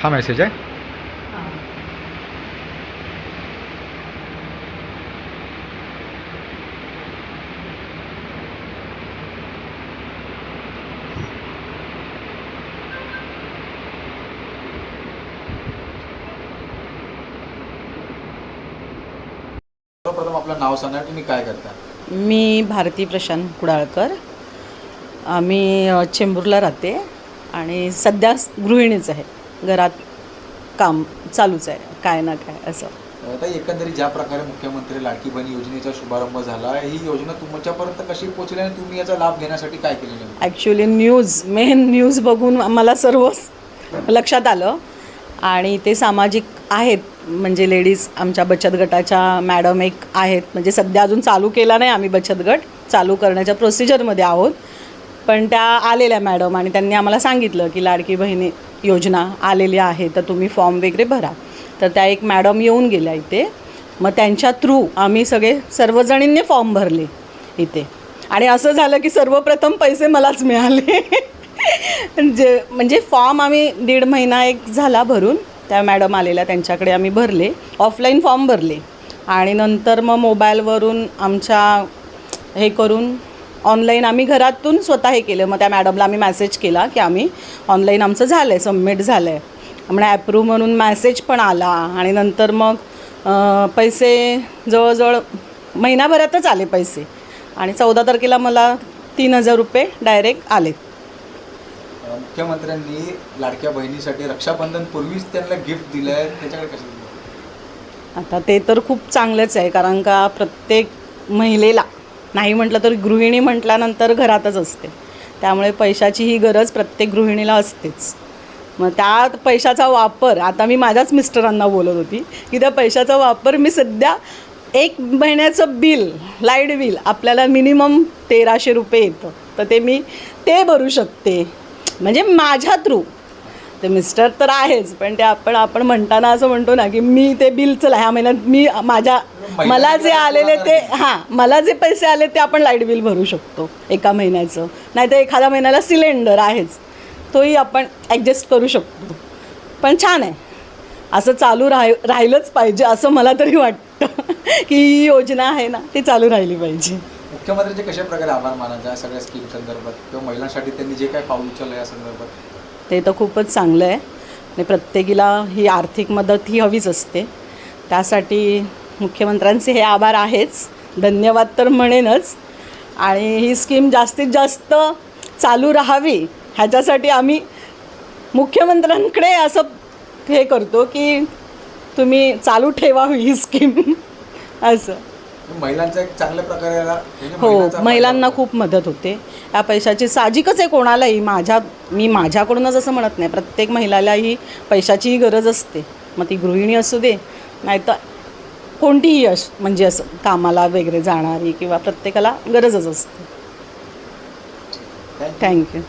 हा मेसेज आहे. सर्वप्रथम आपलं नाव सांगा, तुम्ही काय करता? मी भारती प्रशांत कुडाळकर. आम्ही चेंबूरला राहते आणि सध्या गृहिणीच आहे. घरात काम चालूच आहे काय ना काय असं. आता एकंदरीत ज्या प्रकारे मुख्यमंत्री लाडकी बहीण योजनेचा शुभारंभ झाला, ही योजना तुमच्यापर्यंत कशी पोहोचली आणि तुम्ही याचा लाभ घेण्यासाठी काय केलेलं? ॲक्च्युली मेन न्यूज बघून मला सर्व लक्षात आलं आणि ते सामाजिक आहेत, म्हणजे लेडीज आमच्या बचत गटाच्या मॅडम एक आहेत, म्हणजे सध्या अजून चालू केला नाही आम्ही बचत गट, चालू करण्याच्या प्रोसिजरमध्ये आहोत, पण त्या आलेल्या मॅडम आणि त्यांनी आम्हाला सांगितलं की लाडकी बहिणी योजना आलेली आहे तर तुम्ही फॉर्म वगैरे भरा. तर त्या एक मॅडम येऊन गेल्या इथे, मग त्यांच्या थ्रू आम्ही सर्वजणींनी फॉर्म भरले इथे आणि असं झालं की सर्वप्रथम पैसे मलाच मिळाले. म्हणजे फॉर्म आम्ही 1.5 महिना एक झाला भरून, त्या मॅडम आलेल्या त्यांच्याकडे आम्ही भरले, ऑफलाईन फॉर्म भरले आणि नंतर मग मोबाईलवरून आमच्या हे करून ऑनलाईन आम्ही घरातून स्वतः हे केलं. मग त्या मॅडमला आम्ही मेसेज केला की आम्ही ऑनलाईन आमचं झालं आहे, सबमिट झालं आहे म्हणजे ॲप्रूव्ह म्हणून मेसेज पण आला आणि नंतर मग पैसे जवळजवळ महिनाभरातच आले पैसे आणि 14 तारखेला मला 3,000 रुपये डायरेक्ट आले. मुख्यमंत्र्यांनी लाडक्या बहिणीसाठी रक्षाबंधन पूर्वीच त्यांना गिफ्ट दिलं आहे, त्याच्याकडे कसं दिलं? आता ते तर खूप चांगलंच आहे, कारण का प्रत्येक महिलेला नाही म्हटलं तर गृहिणी म्हटल्यानंतर घरातच असते, त्यामुळे पैशाची ही गरज प्रत्येक गृहिणीला असतेच. मग त्या पैशाचा वापर आता मी माझ्याच मिस्टरांना बोलत होती की त्या पैशाचा वापर मी सध्या 1 महिन्याचं बिल, लाईट बिल आपल्याला मिनिमम 1,300 रुपये येतं, तर ते मी भरू शकते म्हणजे माझ्या थ्रू. ते मिस्टर तर आहेच, पण ते आपण म्हणताना असं म्हणतो ना की मी ते बिल चला ह्या महिन्यात मी मला जे आलेले ते मला जे पैसे आले ते आपण लाईट बिल भरू शकतो एका महिन्याचं, नाही तर एखाद्या महिन्याला सिलेंडर आहेच, तोही आपण ॲडजस्ट करू शकतो. पण छान आहे, असं चालू राहिलंच पाहिजे असं मला तरी वाटतं की ही योजना आहे ना ती चालू राहिली पाहिजे. मुख्यमंत्र्यांचे कशा प्रकारे आभार मानायचे या सगळ्या स्कीम संदर्भात किंवा महिलांसाठी त्यांनी जे काय पाऊल उचललं या संदर्भात? ते तर खूपच चांगलं आहे आणि प्रत्येकीला ही आर्थिक मदत ही हवीच असते, त्यासाठी मुख्यमंत्र्यांचे हे आभार आहेच, धन्यवाद तर म्हणेनच. आणि ही स्कीम जास्तीत जास्त चालू राहावी ह्याच्यासाठी आम्ही मुख्यमंत्र्यांकडे असं हे करतो की तुम्ही चालू ठेवावी ही स्कीम असं. महिलांचा एक चांगल्या प्रकारे हो, महिलांना खूप मदत होते या पैशाची. साहजिकच आहे कोणालाही, मी माझ्याकडूनच असं म्हणत नाही, प्रत्येक महिलालाही पैशाचीही गरज असते, मग ती गृहिणी असू दे नाही तर कोणतीही म्हणजे असं कामाला वगैरे जाणारी किंवा प्रत्येकाला गरजच असते. थँक्यू.